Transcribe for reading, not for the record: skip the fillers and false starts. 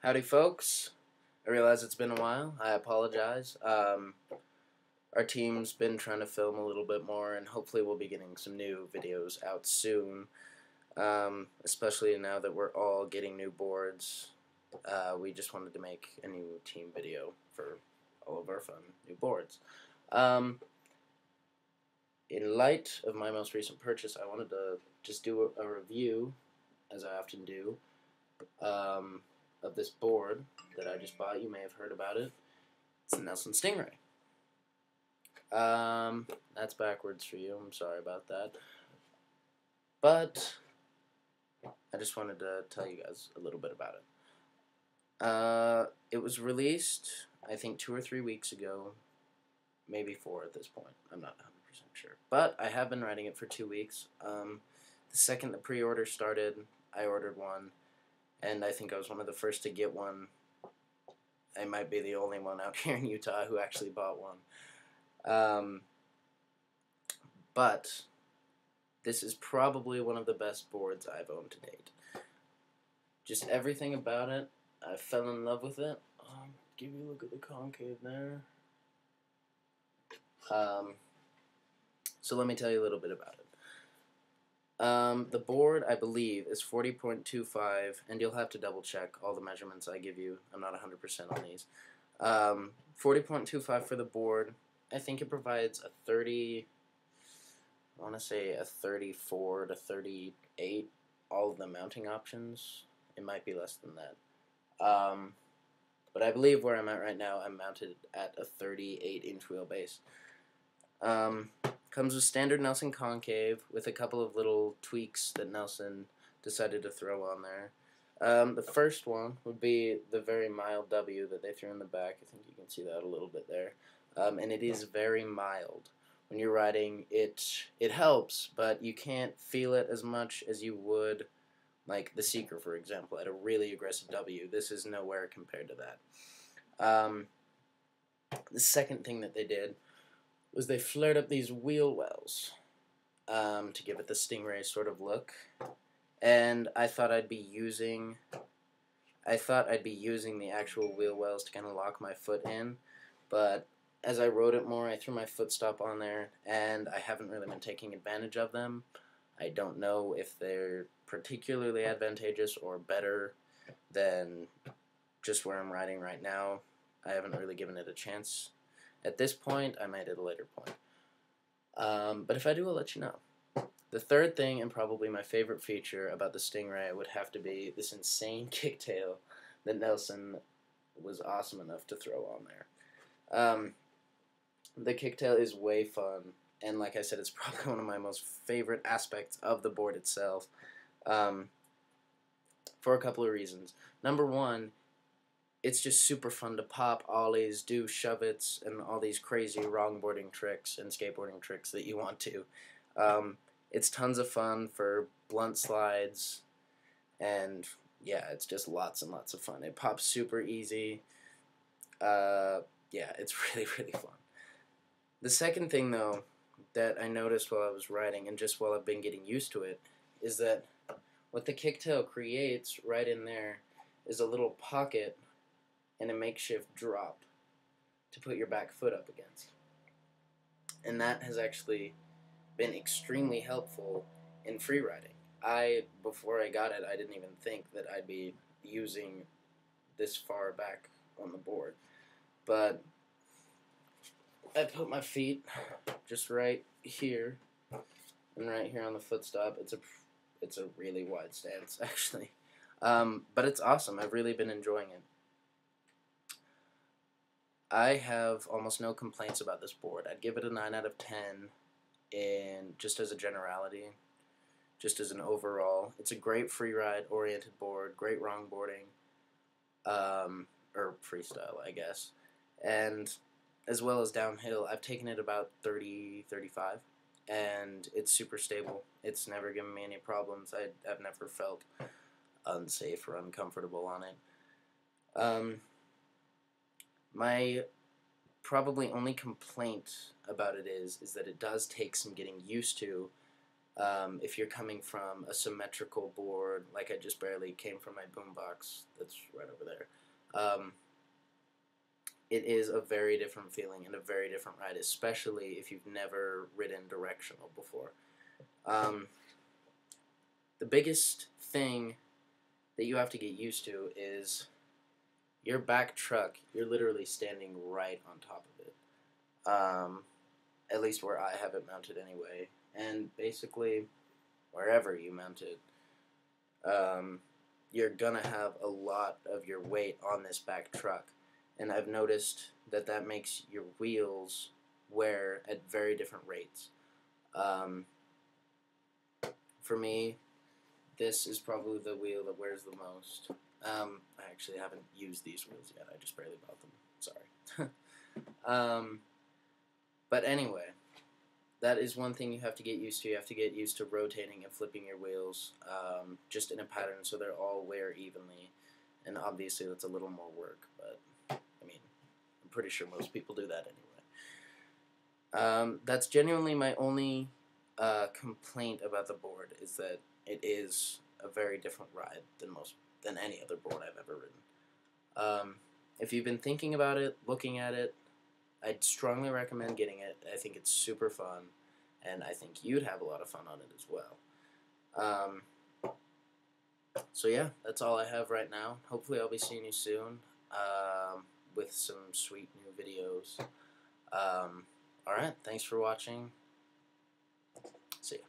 Howdy folks, I realize it's been a while, I apologize. Our team's been trying to film a little bit more and hopefully we'll be getting some new videos out soon, especially now that we're all getting new boards. We just wanted to make a new team video for all of our fun new boards. In light of my most recent purchase, I wanted to just do a review, as I often do, of this board that I just bought. You may have heard about it. It's the Nelson Stingray. That's backwards for you. I'm sorry about that. But I just wanted to tell you guys a little bit about it. It was released, I think, 2 or 3 weeks ago. Maybe 4 at this point. I'm not 100% sure. But I have been riding it for 2 weeks. The second the pre-order started, I ordered one. And I think I was one of the first to get one. I might be the only one out here in Utah who actually bought one. But this is probably one of the best boards I've owned to date. Just everything about it, I fell in love with it. Give you a look at the concave there. So let me tell you a little bit about it. The board, I believe, is 40.25, and you'll have to double check all the measurements I give you. I'm not 100% on these. 40.25 for the board. I think it provides a 30, I want to say a 34 to 38, all of the mounting options. It might be less than that. But I believe where I'm at right now, I'm mounted at a 38-inch wheelbase. Comes with standard Nelson concave with a couple of little tweaks that Nelson decided to throw on there. The first one would be the very mild W that they threw in the back. I think you can see that a little bit there. And it is very mild. When you're riding, it helps, but you can't feel it as much as you would, like the Seeker, for example, at a really aggressive W. This is nowhere compared to that. The second thing that they did was they flared up these wheel wells to give it the Stingray sort of look, and I thought I'd be using the actual wheel wells to kind of lock my foot in, but as I rode it more, I threw my foot stop on there, and I haven't really been taking advantage of them. I don't know if they're particularly advantageous or better than just where I'm riding right now. I haven't really given it a chance. At this point, I might at a later point. But if I do, I'll let you know. The third thing, and probably my favorite feature about the Stingray, would have to be this insane kicktail that Nelson was awesome enough to throw on there. The kicktail is way fun, and like I said, it's probably one of my most favorite aspects of the board itself, for a couple of reasons. Number one, it's just super fun to pop ollies, do shove-its, and all these crazy longboarding tricks and skateboarding tricks that you want to. It's tons of fun for blunt slides, and yeah, it's just lots and lots of fun. It pops super easy. Yeah, it's really, really fun. The second thing, though, that I noticed while I was riding, and just while I've been getting used to it, is that what the kicktail creates right in there is a little pocket and a makeshift drop to put your back foot up against. And that has actually been extremely helpful in free riding. Before I got it, I didn't even think that I'd be using this far back on the board. But I put my feet just right here and right here on the foot stop. It's a really wide stance, actually. But it's awesome. I've really been enjoying it. I have almost no complaints about this board. I'd give it a 9 out of 10 just as a generality, just as an overall. It's a great free ride oriented board, great longboarding, or freestyle, I guess. And as well as downhill, I've taken it about 30, 35, and it's super stable. It's never given me any problems. I've never felt unsafe or uncomfortable on it. My probably only complaint about it is that it does take some getting used to, If you're coming from a symmetrical board, like I just barely came from my boombox, that's right over there, it is a very different feeling and a very different ride, especially if you've never ridden directional before. The biggest thing that you have to get used to is your back truck, you're literally standing right on top of it. At least where I have it mounted anyway. And basically, wherever you mount it, you're gonna have a lot of your weight on this back truck. And I've noticed that that makes your wheels wear at very different rates. For me, this is probably the wheel that wears the most. I actually haven't used these wheels yet. I just barely bought them. Sorry. But anyway, that is one thing you have to get used to. You have to get used to rotating and flipping your wheels just in a pattern so they're all wear evenly. And obviously that's a little more work, but I mean, I'm pretty sure most people do that anyway. That's genuinely my only complaint about the board, is that it is a very different ride than any other board I've ever ridden. If you've been thinking about it, looking at it, I'd strongly recommend getting it. I think it's super fun, and I think you'd have a lot of fun on it as well. So yeah, that's all I have right now. Hopefully I'll be seeing you soon with some sweet new videos. Alright, thanks for watching. See ya.